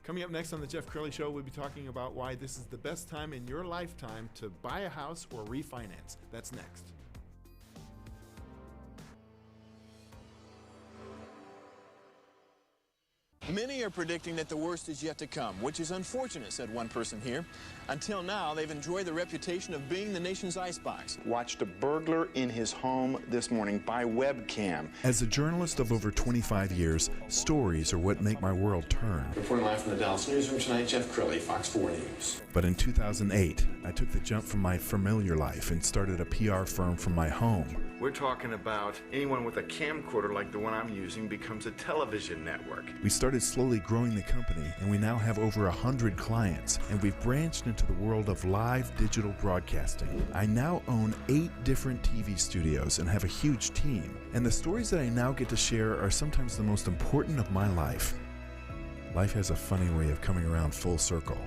Coming up next on the Jeff Crilley Show, we'll be talking about why this is the best time in your lifetime to buy a house or refinance. That's next. Many are predicting that the worst is yet to come, which is unfortunate, said one person here. Until now, they've enjoyed the reputation of being the nation's icebox. Watched a burglar in his home this morning by webcam. As a journalist of over 25 years, stories are what make my world turn. Reporting live from the Dallas newsroom tonight, Jeff Crilley, Fox 4 News. But in 2008, I took the jump from my familiar life and started a PR firm from my home. We're talking about anyone with a camcorder like the one I'm using becomes a television network. We started slowly growing the company, and we now have over 100 clients, and we've branched into the world of live digital broadcasting. I now own 8 different TV studios and have a huge team, and the stories that I now get to share are sometimes the most important of my life. Life has a funny way of coming around full circle.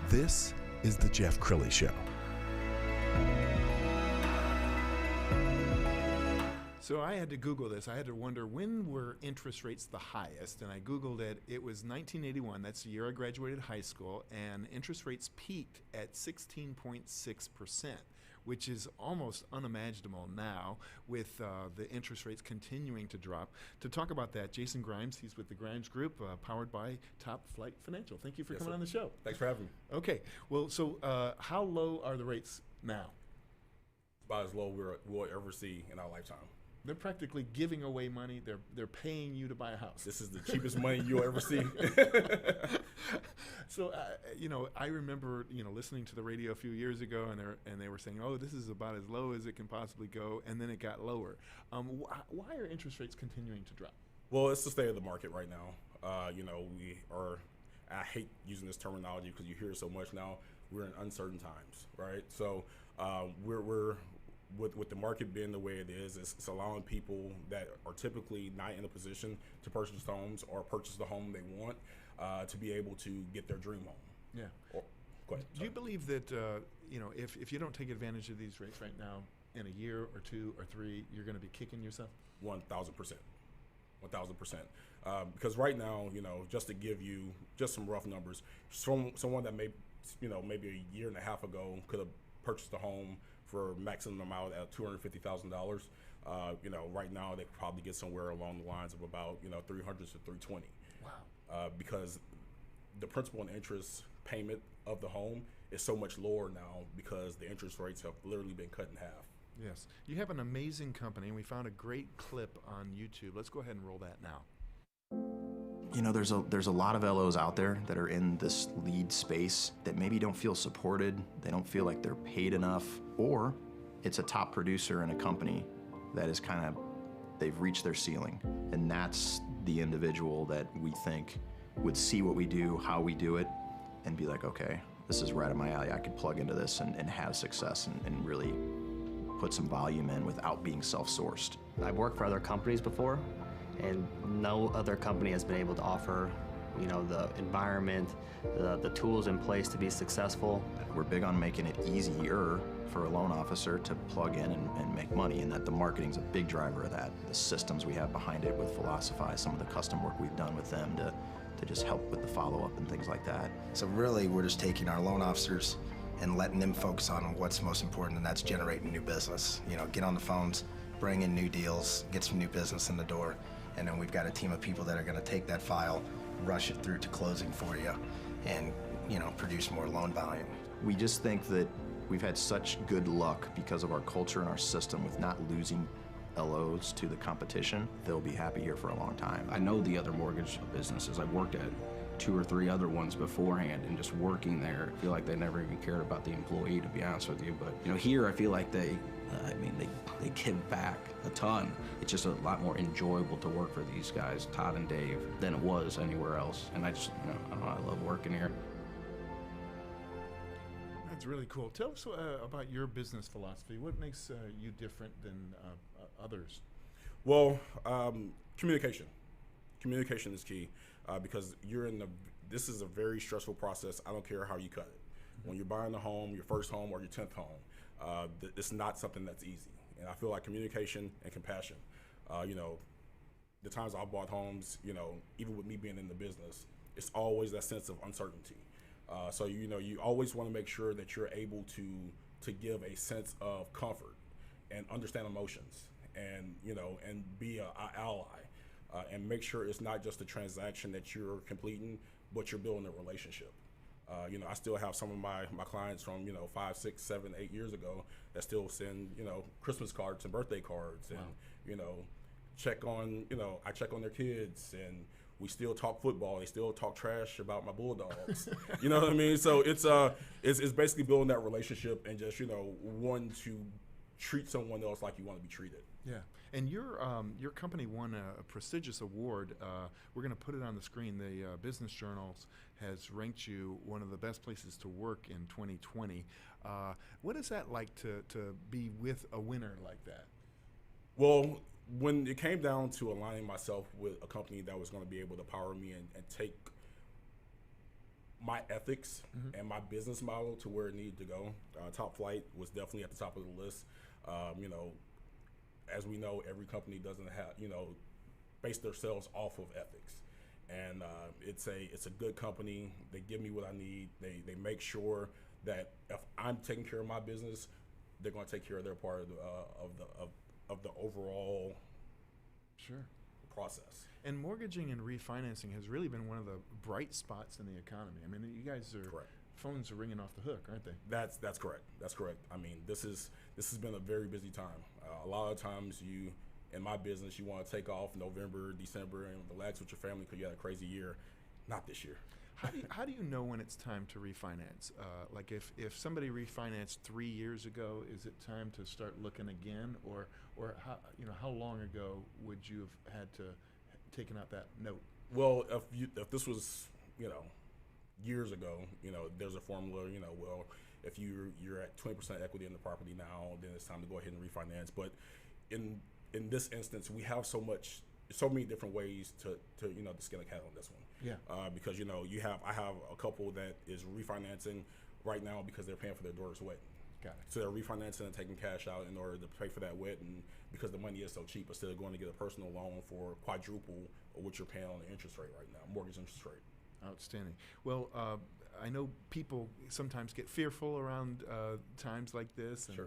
This is the Jeff Crilley Show. So I had to Google this. I had to wonder, when were interest rates the highest? And I Googled it. It was 1981. That's the year I graduated high school. And interest rates peaked at 16.6%, which is almost unimaginable now with the interest rates continuing to drop. To talk about that, Jason Grimes, he's with the Grimes Group, powered by Flite Financial. Thank you for coming on the show. Thanks for having me. Okay. Well, so how low are the rates now? About as low we'll ever see in our lifetime. They're practically giving away money. They're paying you to buy a house. This is the cheapest money you'll ever see. So, I remember, listening to the radio a few years ago, and they were saying, "Oh, this is about as low as it can possibly go," and then it got lower. Why are interest rates continuing to drop? Well, it's the state of the market right now. We are. I hate using this terminology because you hear it so much now. We're in uncertain times, right? So, we're with the market being the way it is, it's allowing people that are typically not in a position to purchase homes or purchase the home they want to be able to get their dream home. Yeah. Go ahead. Do you believe that if you don't take advantage of these rates right now, in a year or 2 or 3, you're going to be kicking yourself? 1,000%. 1,000%. Because right now, just to give you just some rough numbers, someone that maybe a year and a half ago could have purchased a home for maximum amount at $250,000. Right now they could probably get somewhere along the lines of about $300 to $320. Wow. Because the principal and interest payment of the home is so much lower now because the interest rates have literally been cut in half. Yes. You have an amazing company, and we found a great clip on YouTube. Let's go ahead and roll that now. There's a lot of LOs out there that are in this lead space that maybe don't feel supported, they don't feel like they're paid enough, or it's a top producer in a company that is they've reached their ceiling. And that's the individual that we think would see what we do, how we do it, and be like, okay, this is right up my alley. I could plug into this and have success and really put some volume in without being self-sourced. I've worked for other companies before, and no other company has been able to offer, the environment, the tools in place to be successful. We're big on making it easier for a loan officer to plug in and make money, and that the marketing's a big driver of that. The systems we have behind it with Philosophy, some of the custom work we've done with them to just help with the follow-up and things like that. So really, we're just taking our loan officers and letting them focus on what's most important, and that's generating new business. Get on the phones, bring in new deals, get some new business in the door. And then we've got a team of people that are going to take that file, rush it through to closing for you, and produce more loan volume. We just think that we've had such good luck because of our culture and our system with not losing LOs to the competition. They'll be happy here for a long time. I know the other mortgage businesses. I've worked at 2 or 3 other ones beforehand, and just working there, I feel like they never even cared about the employee, to be honest with you. But here I feel like they give back a ton. It's just a lot more enjoyable to work for these guys, Todd and Dave, than it was anywhere else. And I just, I don't know, I love working here. That's really cool. Tell us about your business philosophy. What makes you different than others? Well, communication. Communication is key because this is a very stressful process. I don't care how you cut it. When you're buying a home, your first home or your 10th home, it's not something that's easy. And I feel like communication and compassion. The times I've bought homes, even with me being in the business, it's always that sense of uncertainty. So you always want to make sure that you're able to give a sense of comfort and understand emotions, and and be an ally, and make sure it's not just a transaction that you're completing, but you're building a relationship. I still have some of my clients from 5, 6, 7, 8 years ago that still send Christmas cards and birthday cards, and check on I check on their kids, and we still talk football. They still talk trash about my Bulldogs. You know what I mean? So it's basically building that relationship, and just wanting to treat someone else like you want to be treated. Yeah, and your company won a prestigious award. We're going to put it on the screen. The Business Journals has ranked you one of the best places to work in 2020. What is that like to be with a winner like that? Well, when it came down to aligning myself with a company that was going to be able to power me and take my ethics and my business model to where it needed to go, Top Flite was definitely at the top of the list. As we know, every company doesn't have, base themselves off of ethics. And it's a good company. They give me what I need. They make sure that if I'm taking care of my business, they're going to take care of their part of the overall process. And mortgaging and refinancing has really been one of the bright spots in the economy. I mean, you guys are correct. Phones are ringing off the hook, aren't they? That's correct. That's correct. I mean, this has been a very busy time. A lot of times in my business, you want to take off November, December, and relax with your family because you had a crazy year. Not this year. How do you know when it's time to refinance? Like if somebody refinanced 3 years ago, is it time to start looking again, or how long ago would you have had to taken out that note? Well, if this was years ago, there's a formula. Well, if you're at 20% equity in the property now, then it's time to go ahead and refinance. But in this instance, we have so many different ways to skin a cat on this one. Yeah. Because I have a couple that is refinancing right now because they're paying for their daughter's wedding. Got it. So they're refinancing and taking cash out in order to pay for that wedding because the money is so cheap, instead of going to get a personal loan for quadruple what you're paying on the interest rate right now, mortgage interest rate. Outstanding. Well, I know people sometimes get fearful around times like this, and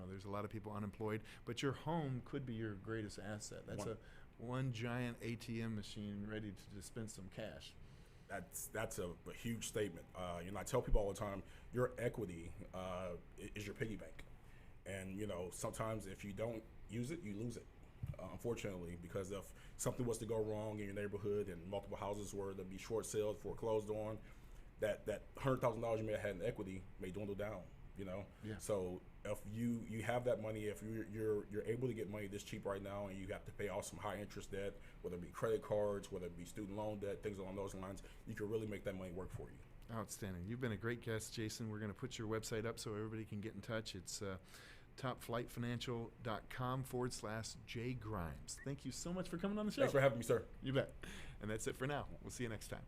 there's a lot of people unemployed. But your home could be your greatest asset. That's one giant ATM machine ready to dispense some cash. That's a huge statement. I tell people all the time, your equity is your piggy bank, and sometimes if you don't use it, you lose it. Unfortunately, because if something was to go wrong in your neighborhood and multiple houses were to be short sales, foreclosed on, that $100,000 you may have had in equity may dwindle down. Yeah. So if you have that money, if you're able to get money this cheap right now, and you have to pay off some high interest debt, whether it be credit cards, whether it be student loan debt, things along those lines, you can really make that money work for you. Outstanding. You've been a great guest, Jason. We're going to put your website up so everybody can get in touch. It's topflitefinancial.com/Jay Grimes. Thank you so much for coming on the show. Thanks for having me, sir. You bet. And that's it for now. We'll see you next time.